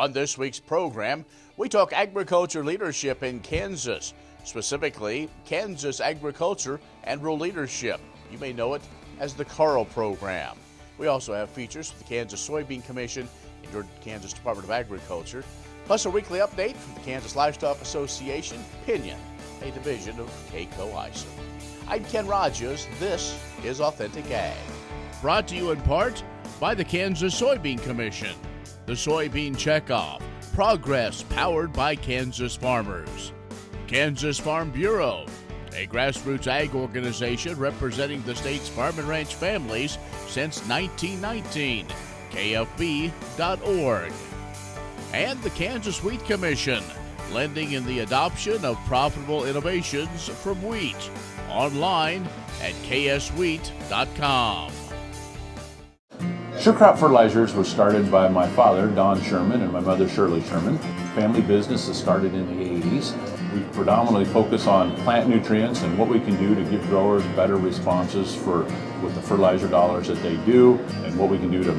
On this week's program, we talk agriculture leadership in Kansas, specifically Kansas agriculture and rural leadership. You may know it as the KARL program. We also have features from the Kansas Soybean Commission and your Kansas Department of Agriculture, plus a weekly update from the Kansas Livestock Association, Pinion, a division of Coe Isom. I'm Ken Rahjes. This is Authentic Ag. Brought to you in part by the Kansas Soybean Commission, the Soybean Checkoff, progress powered by Kansas farmers. Kansas Farm Bureau, a grassroots ag organization representing the state's farm and ranch families since 1919, KFB.org. And the Kansas Wheat Commission, lending in the adoption of profitable innovations from wheat, online at kswheat.com. Sure Crop Fertilizers was started by my father, Don Sherman, and my mother, Shirley Sherman. Family business that started in the 80s. We predominantly focus on plant nutrients and what we can do to give growers better responses with the fertilizer dollars that they do, and what we can do to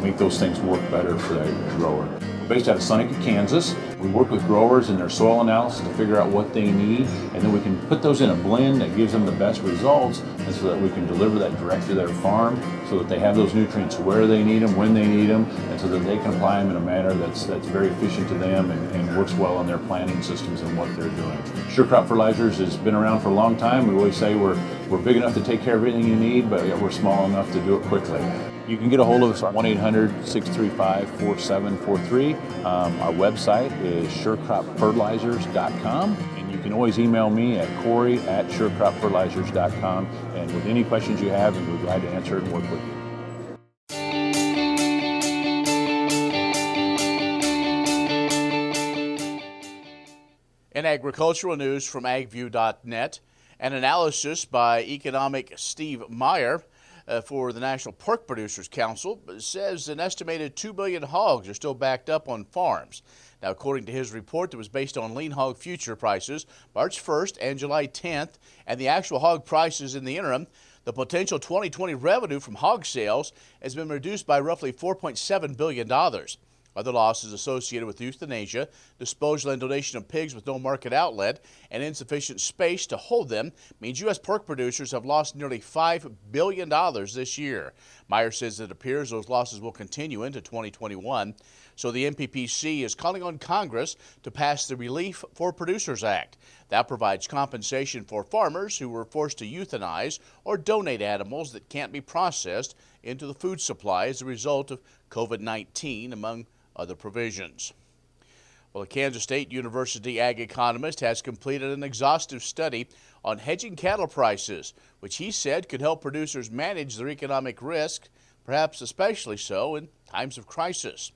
make those things work better for the grower. We're based out of Seneca, Kansas. We work with growers in their soil analysis to figure out what they need, and then we can put those in a blend that gives them the best results, and so that we can deliver that direct to their farm so that they have those nutrients where they need them, when they need them, and so that they can apply them in a manner that's very efficient to them and works well on their planting systems and what they're doing. Sure Crop Fertilizers has been around for a long time. We always say we're big enough to take care of everything you need, but yet we're small enough to do it quickly. You can get a hold of us at 1-800-635-4743. Our website is surecropfertilizers.com, and you can always email me at Corey@surecropfertilizers.com, and with any questions you have, we're glad to answer it and work with you. In agricultural news from agview.net, an analysis by economic Steve Meyer for the National Pork Producers Council says an estimated 2 billion hogs are still backed up on farms. Now, according to his report that was based on lean hog future prices March 1st and July 10th, and the actual hog prices in the interim, the potential 2020 revenue from hog sales has been reduced by roughly $4.7 billion. Other losses associated with euthanasia, disposal and donation of pigs with no market outlet, and insufficient space to hold them means U.S. pork producers have lost nearly $5 billion this year. Meyer says it appears those losses will continue into 2021. So the NPPC is calling on Congress to pass the Relief for Producers Act. That provides compensation for farmers who were forced to euthanize or donate animals that can't be processed into the food supply as a result of COVID-19, among other provisions. Well, a Kansas State University ag economist has completed an exhaustive study on hedging cattle prices, which he said could help producers manage their economic risk, perhaps especially so in times of crisis.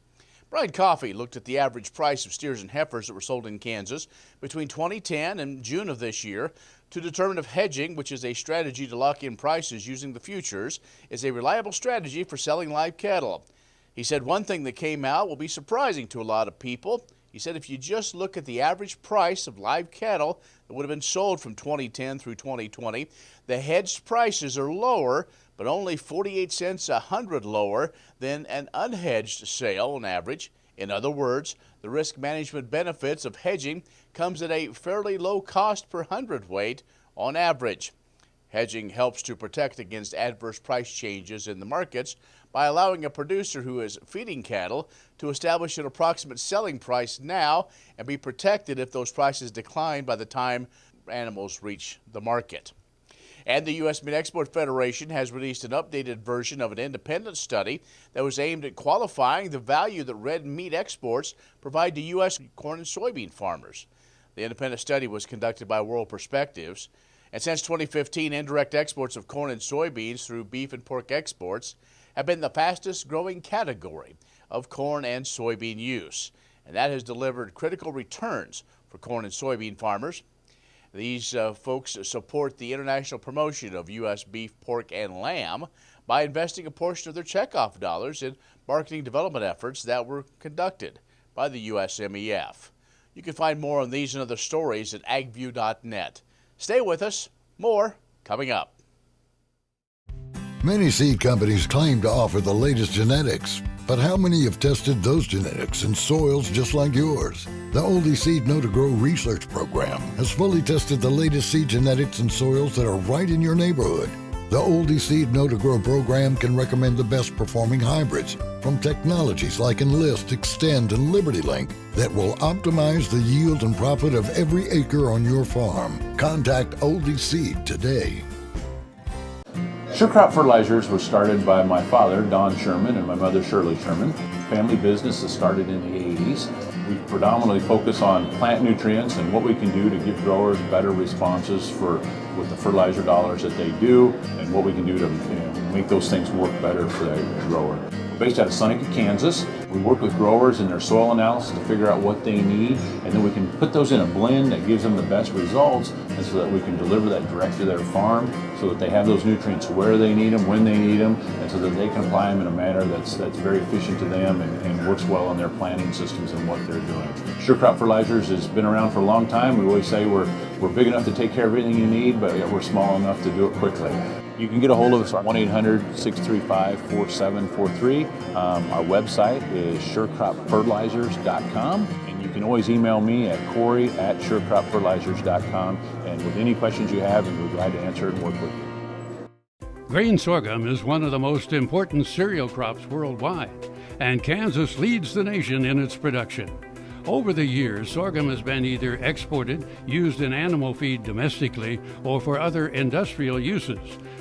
Brian Coffey looked at the average price of steers and heifers that were sold in Kansas between 2010 and June of this year to determine if hedging, which is a strategy to lock in prices using the futures, is a reliable strategy for selling live cattle. He said one thing that came out will be surprising to a lot of people. He said if you just look at the average price of live cattle that would have been sold from 2010 through 2020, the hedged prices are lower, but only 48 cents a hundred lower than an unhedged sale on average. In other words, the risk management benefits of hedging comes at a fairly low cost per hundredweight on average. Hedging helps to protect against adverse price changes in the markets by allowing a producer who is feeding cattle to establish an approximate selling price now and be protected if those prices decline by the time animals reach the market. And the U.S. Meat Export Federation has released an updated version of an independent study that was aimed at qualifying the value that red meat exports provide to U.S. corn and soybean farmers. The independent study was conducted by World Perspectives. And since 2015, indirect exports of corn and soybeans through beef and pork exports have been the fastest growing category of corn and soybean use. And that has delivered critical returns for corn and soybean farmers. These folks support the international promotion of U.S. beef, pork, and lamb by investing a portion of their checkoff dollars in marketing development efforts that were conducted by the USMEF. You can find more on these and other stories at agview.net. Stay with us. More coming up. Many seed companies claim to offer the latest genetics, But how many have tested those genetics in soils just like yours? The Oldie Seed Know to Grow research program has fully tested the latest seed genetics in soils that are right in your neighborhood. The Oldie Seed Know to Grow program can recommend the best performing hybrids from technologies like Enlist, Extend, and Liberty Link that will optimize the yield and profit of every acre on your farm. Contact Oldie Seed today. Sure Crop Fertilizers was started by my father, Don Sherman, and my mother, Shirley Sherman. Family business that started in the 80s. We predominantly focus on plant nutrients and what we can do to give growers better responses with the fertilizer dollars that they do, and what we can do to make those things work better for the grower. We're based out of Seneca, Kansas. We work with growers in their soil analysis to figure out what they need, and then we can put those in a blend that gives them the best results, and so that we can deliver that direct to their farm so that they have those nutrients where they need them, when they need them, and so that they can apply them in a manner that's very efficient to them and works well in their planting systems and what they're doing. Sure Crop Fertilizers has been around for a long time. We always say we're big enough to take care of everything you need, but we're small enough to do it quickly. You can get a hold of us at 1-800-635-4743. Our website is surecropfertilizers.com, and you can always email me at Corey@surecropfertilizers.com, and with any questions you have, we're glad to answer it and work with you. Grain sorghum is one of the most important cereal crops worldwide, and Kansas leads the nation in its production. Over the years, sorghum has been either exported, used in animal feed domestically, or for other industrial uses.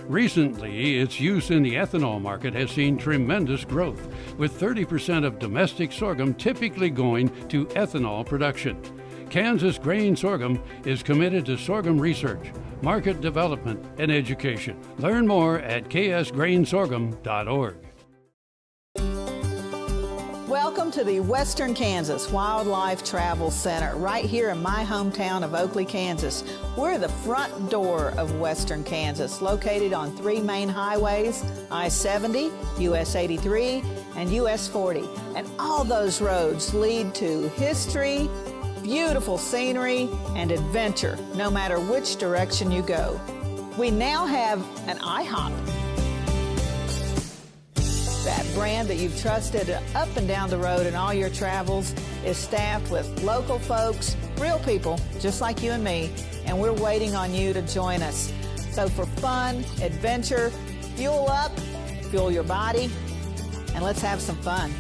Recently, its use in the ethanol market has seen tremendous growth, with 30% of domestic sorghum typically going to ethanol production. Kansas Grain Sorghum is committed to sorghum research, market development, and education. Learn more at ksgrainsorghum.org. Welcome to the Western Kansas Wildlife Travel Center, right here in my hometown of Oakley, Kansas. We're the front door of Western Kansas, located on 3 main highways, I-70, US 83, and US 40. And all those roads lead to history, beautiful scenery, and adventure, no matter which direction you go. We now have an IHOP. That brand that you've trusted up and down the road in all your travels is staffed with local folks, real people just like you and me, and we're waiting on you to join us. So for fun, adventure, fuel up, fuel your body, and let's have some fun.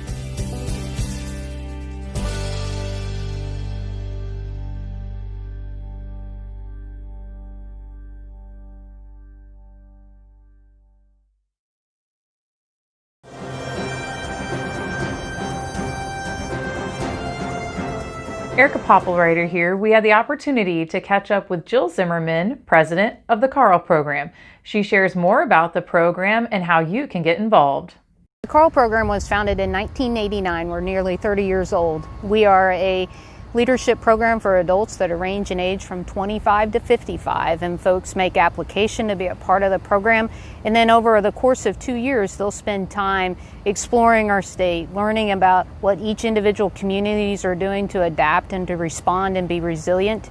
Erica Poppelreiter here. We had the opportunity to catch up with Jill Zimmerman, president of the KARL program. She shares more about the program and how you can get involved. The KARL program was founded in 1989. We're nearly 30 years old. We are a leadership program for adults that range in age from 25 to 55, and folks make application to be a part of the program, and then over the course of 2 years they'll spend time exploring our state, learning about what each individual communities are doing to adapt and to respond and be resilient.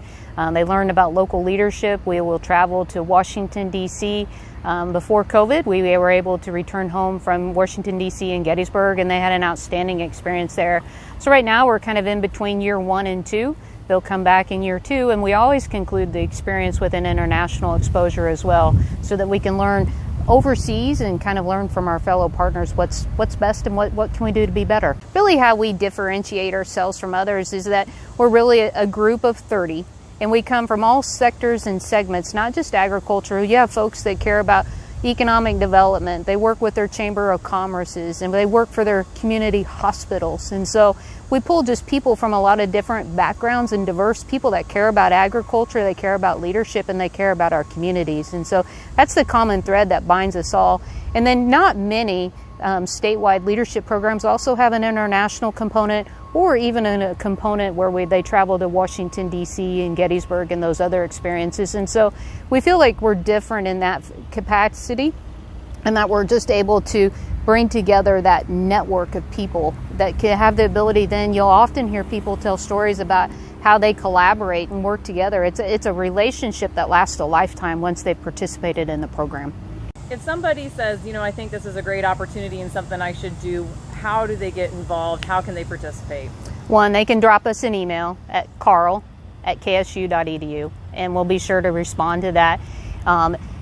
They learn about local leadership. We will travel to Washington, D.C. Before COVID, we were able to return home from Washington, D.C. and Gettysburg, and they had an outstanding experience there. So right now we're kind of in between year 1 and 2. They'll come back in year 2, and we always conclude the experience with an international exposure as well, so that we can learn overseas and kind of learn from our fellow partners what's best and what can we do to be better. Really how we differentiate ourselves from others is that we're really a group of 30. And we come from all sectors and segments, not just agriculture. You have folks that care about economic development. They work with their Chamber of Commerces, and they work for their community hospitals. And so we pull just people from a lot of different backgrounds and diverse people that care about agriculture, they care about leadership, and they care about our communities. And so that's the common thread that binds us all. And then not many statewide leadership programs also have an international component, or even in a component where they travel to Washington, D.C. and Gettysburg and those other experiences. And so we feel like we're different in that capacity, and that we're just able to bring together that network of people that can have the ability. Then you'll often hear people tell stories about how they collaborate and work together. It's a relationship that lasts a lifetime once they've participated in the program. If somebody says, I think this is a great opportunity and something I should do, how do they get involved? How can they participate? One, they can drop us an email at KARL@ksu.edu, and we'll be sure to respond to that.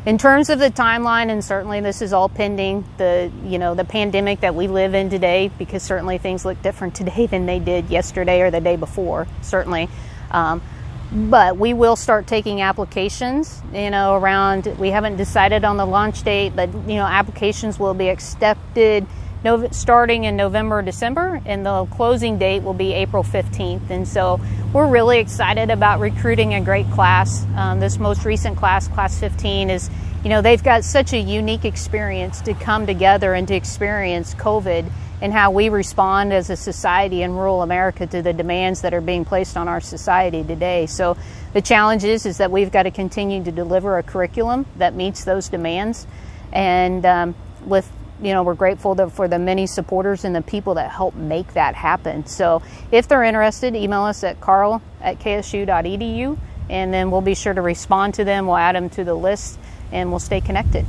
In terms of the timeline, and certainly this is all pending the pandemic that we live in today, because certainly things look different today than they did yesterday or the day before, certainly. But we will start taking applications, around, we haven't decided on the launch date, but, applications will be accepted starting in November, December, and the closing date will be April 15th. And so we're really excited about recruiting a great class. This most recent class, Class 15, is, they've got such a unique experience to come together and to experience COVID and how we respond as a society in rural America to the demands that are being placed on our society today. So the challenge is that we've got to continue to deliver a curriculum that meets those demands. And we're grateful for the many supporters and the people that help make that happen. So if they're interested, email us at karl@ksu.edu, and then we'll be sure to respond to them. We'll add them to the list, and we'll stay connected.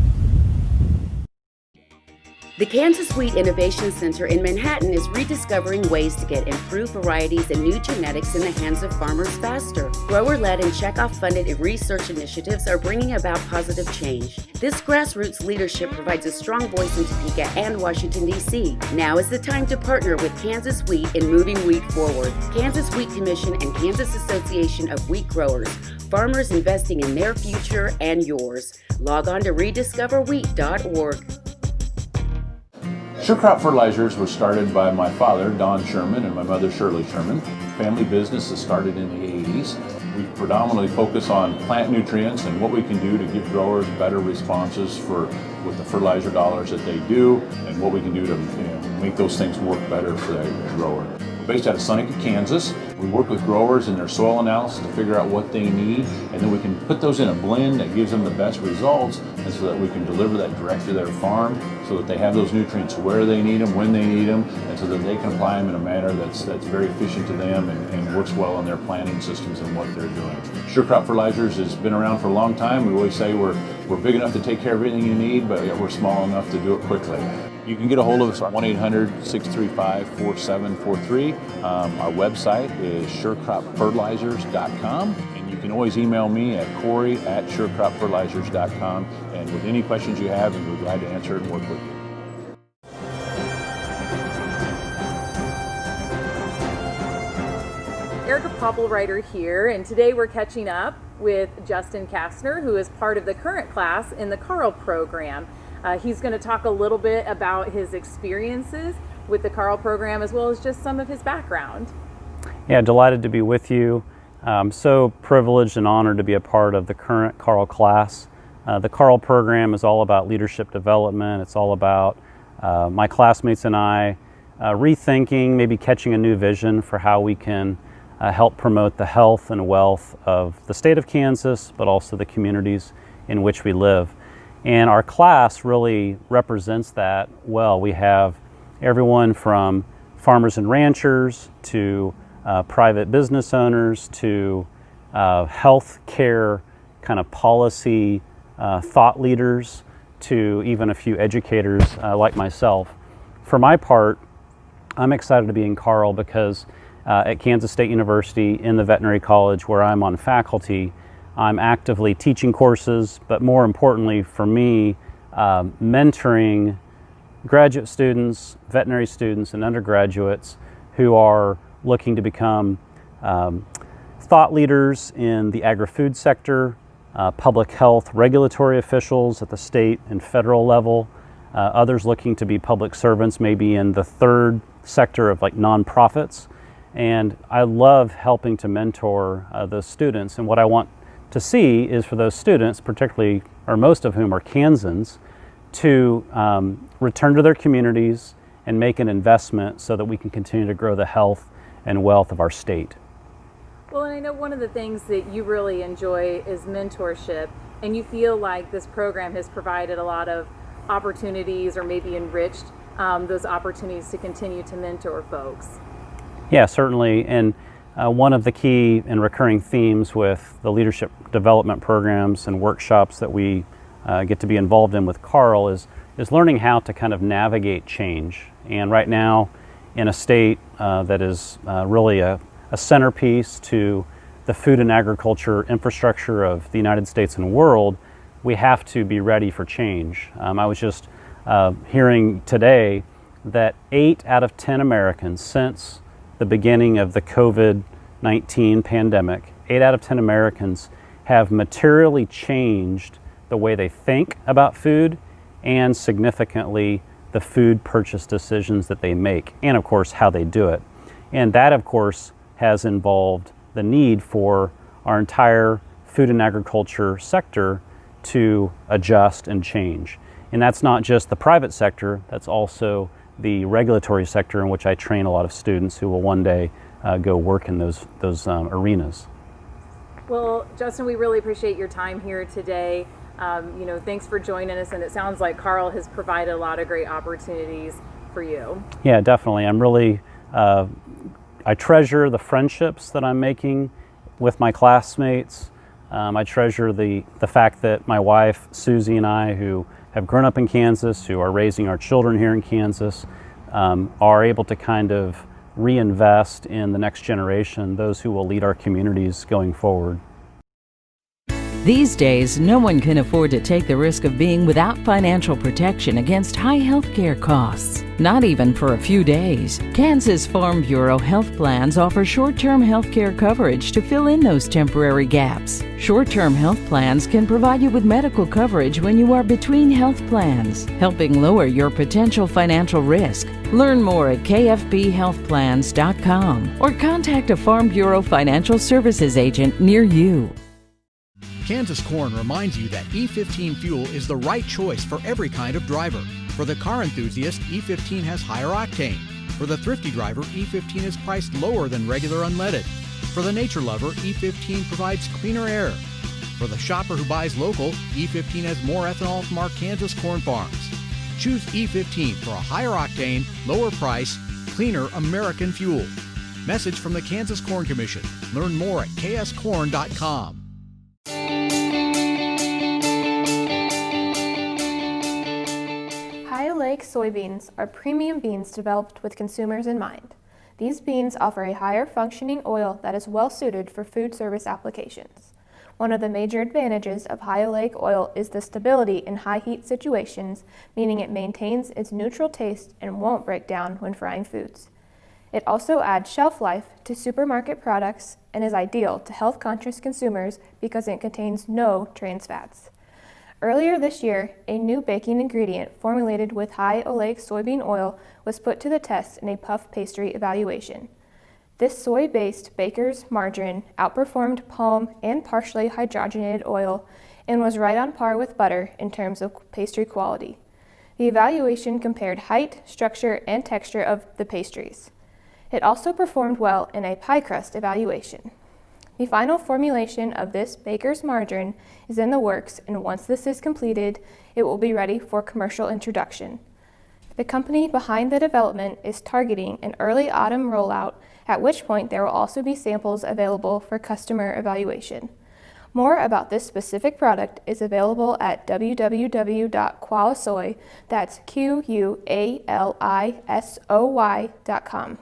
The Kansas Wheat Innovation Center in Manhattan is rediscovering ways to get improved varieties and new genetics in the hands of farmers faster. Grower-led and checkoff-funded research initiatives are bringing about positive change. This grassroots leadership provides a strong voice in Topeka and Washington, D.C. Now is the time to partner with Kansas Wheat in moving wheat forward. Kansas Wheat Commission and Kansas Association of Wheat Growers. Farmers investing in their future and yours. Log on to rediscoverwheat.org. Sure Crop Fertilizers was started by my father, Don Sherman, and my mother, Shirley Sherman. Family business that started in the 80s. We predominantly focus on plant nutrients and what we can do to give growers better responses with the fertilizer dollars that they do, and what we can do to make those things work better for the grower. We're based out of Seneca, Kansas. We work with growers in their soil analysis to figure out what they need, and then we can put those in a blend that gives them the best results, and so that we can deliver that direct to their farm, so that they have those nutrients where they need them, when they need them, and so that they can apply them in a manner that's very efficient to them and works well in their planting systems and what they're doing. Sure Crop Fertilizers has been around for a long time. We always say we're big enough to take care of everything you need, but yet we're small enough to do it quickly. You can get a hold of us at 1-800-635-4743. Our website is surecropfertilizers.com, and you can always email me at Corey@surecropfertilizers.com, and with any questions you have, we'll be glad to answer it and work with you. Erica Poppelreiter here, and today we're catching up with Justin Kestner, who is part of the current class in the KARL program. He's going to talk a little bit about his experiences with the KARL program, as well as just some of his background. Yeah, delighted to be with you. I'm so privileged and honored to be a part of the current KARL class. The KARL program is all about leadership development. It's all about my classmates and I rethinking, maybe catching a new vision for how we can help promote the health and wealth of the state of Kansas, but also the communities in which we live. And our class really represents that well. We have everyone from farmers and ranchers to private business owners to health care kind of policy thought leaders to even a few educators like myself. For my part, I'm excited to be in KARL because at Kansas State University in the veterinary college where I'm on faculty, I'm actively teaching courses, but more importantly for me, mentoring graduate students, veterinary students, and undergraduates who are looking to become thought leaders in the agri-food sector, public health regulatory officials at the state and federal level, others looking to be public servants, maybe in the third sector of like nonprofits. And I love helping to mentor those students. And what I want to see is for those students, particularly, or most of whom are Kansans, to return to their communities and make an investment so that we can continue to grow the health and wealth of our state. Well, and I know one of the things that you really enjoy is mentorship, and you feel like this program has provided a lot of opportunities or maybe enriched those opportunities to continue to mentor folks. Yeah, certainly. And one of the key and recurring themes with the leadership development programs and workshops that we get to be involved in with KARL is is learning how to kind of navigate change. And right now, in a state that is really a centerpiece to the food and agriculture infrastructure of the United States and world, we have to be ready for change. I was just hearing today that 8 out of 10 Americans since the beginning of the COVID-19 pandemic, 8 out of 10 Americans have materially changed the way they think about food and significantly the food purchase decisions that they make, and of course how they do it. And that of course has involved the need for our entire food and agriculture sector to adjust and change. And that's not just the private sector, that's also the regulatory sector, in which I train a lot of students who will one day go work in those arenas. Well, Justin, we really appreciate your time here today. Thanks for joining us, and it sounds like KARL has provided a lot of great opportunities for you. Yeah, definitely. I'm really, I treasure the friendships that I'm making with my classmates. I treasure the fact that my wife, Susie, and I, who have grown up in Kansas, who are raising our children here in Kansas, are able to kind of reinvest in the next generation, those who will lead our communities going forward. These days, no one can afford to take the risk of being without financial protection against high health care costs, not even for a few days. Kansas Farm Bureau health plans offer short-term health care coverage to fill in those temporary gaps. Short-term health plans can provide you with medical coverage when you are between health plans, helping lower your potential financial risk. Learn more at kfbhealthplans.com or contact a Farm Bureau financial services agent near you. Kansas Corn reminds you that E15 fuel is the right choice for every kind of driver. For the car enthusiast, E15 has higher octane. For the thrifty driver, E15 is priced lower than regular unleaded. For the nature lover, E15 provides cleaner air. For the shopper who buys local, E15 has more ethanol from our Kansas corn farms. Choose E15 for a higher octane, lower price, cleaner American fuel. Message from the Kansas Corn Commission. Learn more at kscorn.com. Lake soybeans are premium beans developed with consumers in mind. These beans offer a higher functioning oil that is well suited for food service applications. One of the major advantages of high oleic oil is the stability in high heat situations, meaning it maintains its neutral taste and won't break down when frying foods. It also adds shelf life to supermarket products and is ideal to health-conscious consumers because it contains no trans fats. Earlier this year, a new baking ingredient formulated with high oleic soybean oil was put to the test in a puff pastry evaluation. This soy-based baker's margarine outperformed palm and partially hydrogenated oil and was right on par with butter in terms of pastry quality. The evaluation compared height, structure, and texture of the pastries. It also performed well in a pie crust evaluation. The final formulation of this baker's margarine is in the works, and once this is completed, it will be ready for commercial introduction. The company behind the development is targeting an early autumn rollout, at which point there will also be samples available for customer evaluation. More about this specific product is available at www.qualisoy, that's QUALISOY.com.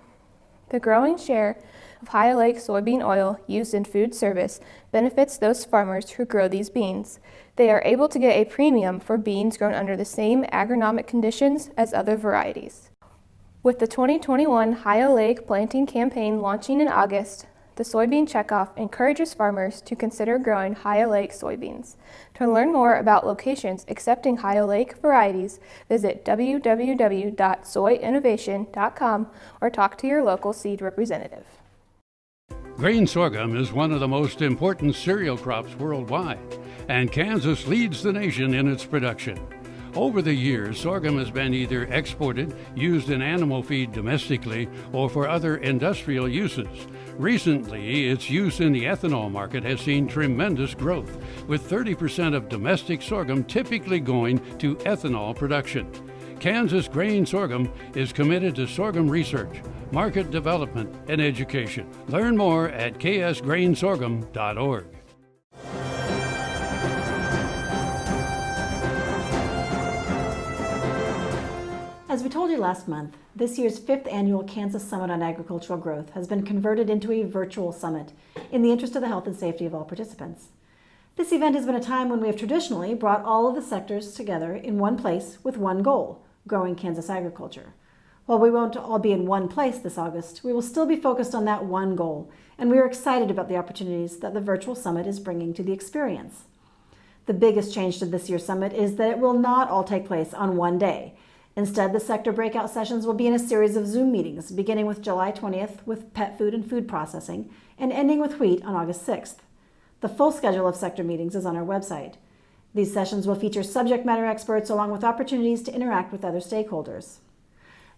The growing share of high oleic soybean oil used in food service benefits those farmers who grow these beans. They are able to get a premium for beans grown under the same agronomic conditions as other varieties. With the 2021 high oleic planting campaign launching in August, the Soybean Checkoff encourages farmers to consider growing high oleic soybeans. To learn more about locations accepting high oleic varieties, visit www.soyinnovation.com or talk to your local seed representative. Grain sorghum is one of the most important cereal crops worldwide, and Kansas leads the nation in its production. Over the years, sorghum has been either exported, used in animal feed domestically, or for other industrial uses. Recently, its use in the ethanol market has seen tremendous growth, with 30% of domestic sorghum typically going to ethanol production. Kansas Grain Sorghum is committed to sorghum research, market development, and education. Learn more at ksgrainsorghum.org. As we told you last month, this year's 5th annual Kansas Summit on Agricultural Growth has been converted into a virtual summit in the interest of the health and safety of all participants. This event has been a time when we have traditionally brought all of the sectors together in one place with one goal, growing Kansas agriculture. While we won't all be in one place this August, we will still be focused on that one goal, and we are excited about the opportunities that the virtual summit is bringing to the experience. The biggest change to this year's summit is that it will not all take place on one day. Instead, the sector breakout sessions will be in a series of Zoom meetings, beginning with July 20th with pet food and food processing, and ending with wheat on August 6th. The full schedule of sector meetings is on our website. These sessions will feature subject matter experts along with opportunities to interact with other stakeholders.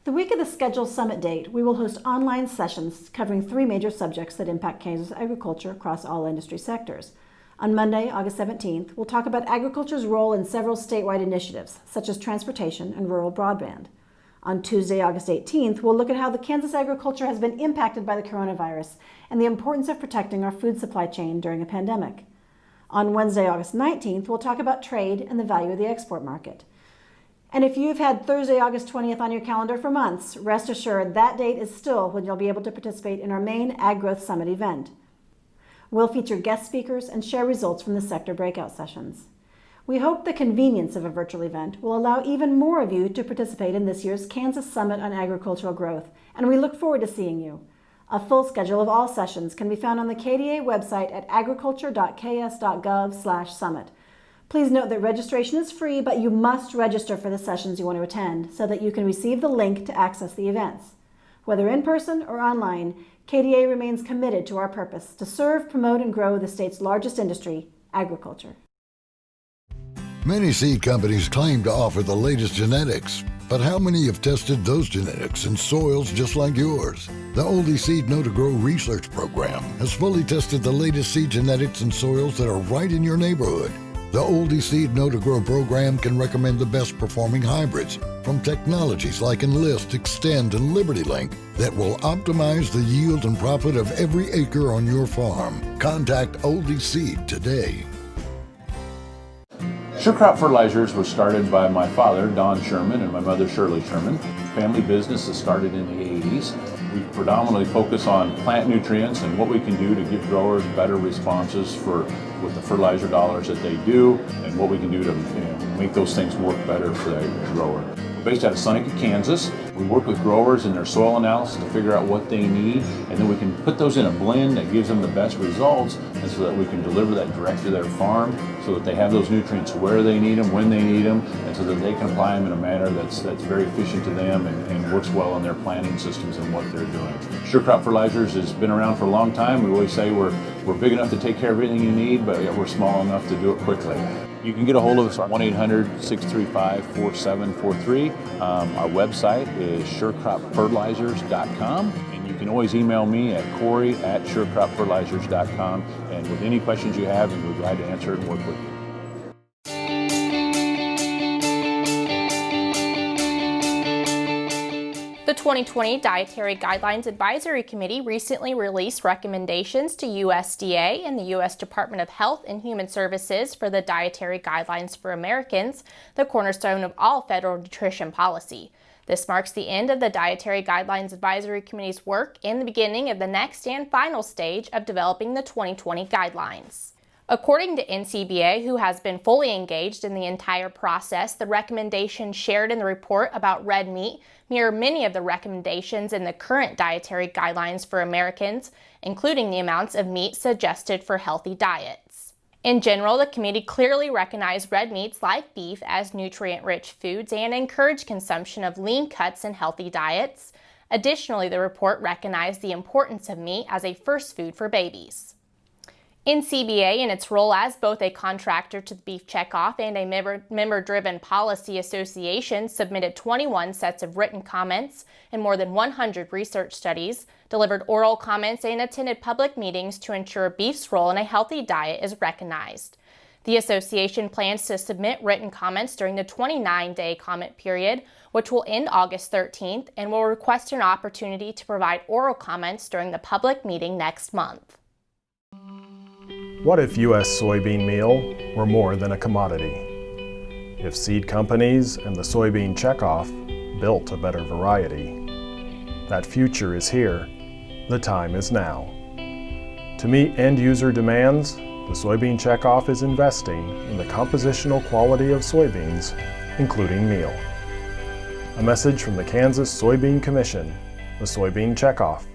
The week of the scheduled summit date, we will host online sessions covering 3 major subjects that impact Kansas agriculture across all industry sectors. On Monday, August 17th, we'll talk about agriculture's role in several statewide initiatives, such as transportation and rural broadband. On Tuesday, August 18th, we'll look at how the Kansas agriculture has been impacted by the coronavirus and the importance of protecting our food supply chain during a pandemic. On Wednesday, August 19th, we'll talk about trade and the value of the export market. And if you've had Thursday, August 20th on your calendar for months, rest assured that date is still when you'll be able to participate in our main Ag Growth Summit event. We'll feature guest speakers and share results from the sector breakout sessions. We hope the convenience of a virtual event will allow even more of you to participate in this year's Kansas Summit on Agricultural Growth, and we look forward to seeing you. A full schedule of all sessions can be found on the KDA website at agriculture.ks.gov/summit. Please note that registration is free, but you must register for the sessions you want to attend so that you can receive the link to access the events. Whether in person or online, KDA remains committed to our purpose to serve, promote, and grow the state's largest industry, agriculture. Many seed companies claim to offer the latest genetics, but how many have tested those genetics in soils just like yours? The Oldie Seed Know to Grow research program has fully tested the latest seed genetics in soils that are right in your neighborhood. The Oldie Seed Know to Grow program can recommend the best performing hybrids from technologies like Enlist, Extend, and Liberty Link that will optimize the yield and profit of every acre on your farm. Contact Oldie Seed today. Sure Crop Fertilizers was started by my father, Don Sherman, and my mother, Shirley Sherman. Family business that started in the 80s. We predominantly focus on plant nutrients and what we can do to give growers better responses with the fertilizer dollars that they do, and what we can do to make those things work better for the grower. We're based out of Seneca, Kansas. We work with growers in their soil analysis to figure out what they need, and then we can put those in a blend that gives them the best results, and so that we can deliver that direct to their farm so that they have those nutrients where they need them, when they need them, and so that they can apply them in a manner that's very efficient to them and works well on their planting systems and what they're doing. Sure Crop Fertilizers has been around for a long time. We always say we're big enough to take care of everything you need, but we're small enough to do it quickly. You can get a hold of us at 1-800-635-4743. Our website is surecropfertilizers.com, and you can always email me at Corey@surecropfertilizers.com, and with any questions you have, and we're glad to answer it and work with you. The 2020 Dietary Guidelines Advisory Committee recently released recommendations to USDA and the U.S. Department of Health and Human Services for the Dietary Guidelines for Americans, the cornerstone of all federal nutrition policy. This marks the end of the Dietary Guidelines Advisory Committee's work and the beginning of the next and final stage of developing the 2020 guidelines. According to NCBA, who has been fully engaged in the entire process, the recommendations shared in the report about red meat mirror many of the recommendations in the current dietary guidelines for Americans, including the amounts of meat suggested for healthy diets. In general, the committee clearly recognized red meats like beef as nutrient-rich foods and encouraged consumption of lean cuts in healthy diets. Additionally, the report recognized the importance of meat as a first food for babies. NCBA, in its role as both a contractor to the Beef Checkoff and a member-driven policy association, submitted 21 sets of written comments and more than 100 research studies, delivered oral comments, and attended public meetings to ensure beef's role in a healthy diet is recognized. The association plans to submit written comments during the 29-day comment period, which will end August 13th, and will request an opportunity to provide oral comments during the public meeting next month. What if U.S. soybean meal were more than a commodity? If seed companies and the soybean checkoff built a better variety. That future is here. The time is now. To meet end-user demands, the Soybean Checkoff is investing in the compositional quality of soybeans, including meal. A message from the Kansas Soybean Commission, the Soybean Checkoff,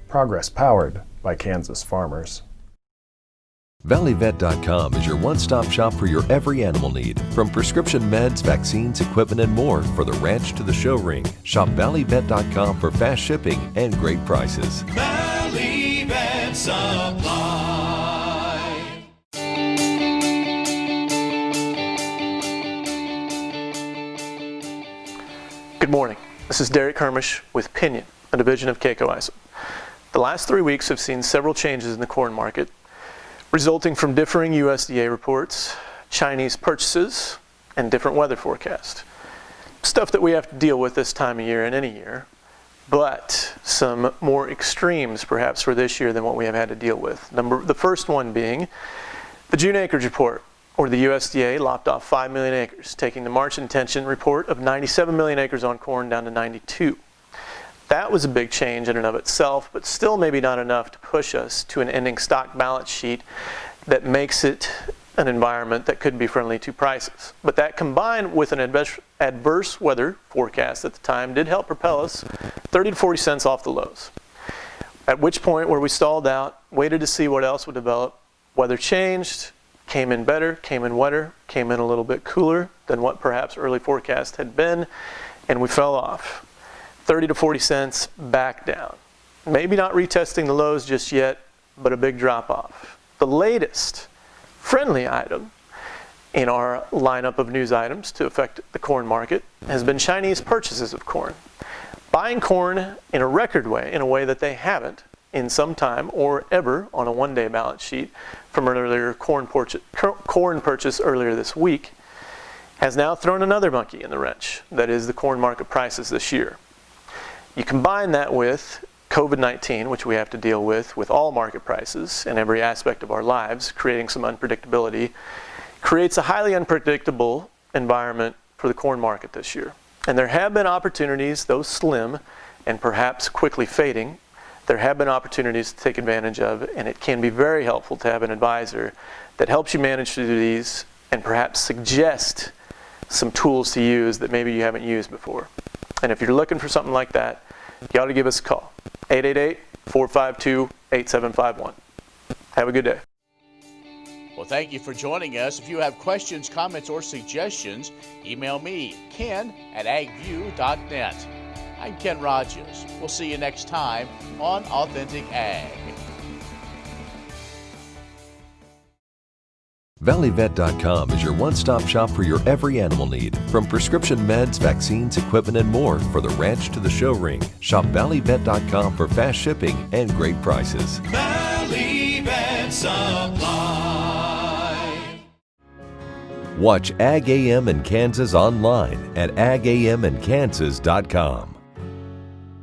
progress powered by Kansas farmers. ValleyVet.com is your one-stop shop for your every animal need. From prescription meds, vaccines, equipment, and more for the ranch to the show ring. Shop ValleyVet.com for fast shipping and great prices. Valley Vet Supply. Good morning. This is Derek Hermish with Pinion, a division of Coe Isom. The last 3 weeks have seen several changes in the corn market, resulting from differing USDA reports, Chinese purchases, and different weather forecasts. Stuff that we have to deal with this time of year and any year, but some more extremes perhaps for this year than what we have had to deal with. The first one being the June acreage report, or the USDA lopped off 5 million acres, taking the March intention report of 97 million acres on corn down to 92. That was a big change in and of itself, but still maybe not enough to push us to an ending stock balance sheet that makes it an environment that could be friendly to prices. But that combined with an adverse weather forecast at the time did help propel us 30 to 40 cents off the lows. At which point where we stalled out, waited to see what else would develop, weather changed, came in better, came in wetter, came in a little bit cooler than what perhaps early forecast had been, and we fell off. 30 to 40 cents back down. Maybe not retesting the lows just yet, but a big drop off. The latest friendly item in our lineup of news items to affect the corn market has been Chinese purchases of corn. Buying corn in a record way, in a way that they haven't in some time or ever on a one-day balance sheet from an earlier corn purchase earlier this week, has now thrown another monkey in the wrench, that is the corn market prices this year. You combine that with COVID-19, which we have to deal with all market prices in every aspect of our lives, creating some unpredictability, creates a highly unpredictable environment for the corn market this year. And there have been opportunities, though slim and perhaps quickly fading, there have been opportunities to take advantage of, and it can be very helpful to have an advisor that helps you manage through these and perhaps suggest some tools to use that maybe you haven't used before. And if you're looking for something like that, you ought to give us a call. 888-452-8751. Have a good day. Well, thank you for joining us. If you have questions, comments, or suggestions, email me, ken@agview.net. I'm Ken Rahjes. We'll see you next time on Authentic Ag. ValleyVet.com is your one-stop shop for your every animal need. From prescription meds, vaccines, equipment, and more for the ranch to the show ring. Shop ValleyVet.com for fast shipping and great prices. Valley Vet Supply. Watch Ag AM in Kansas online at agamandkansas.com.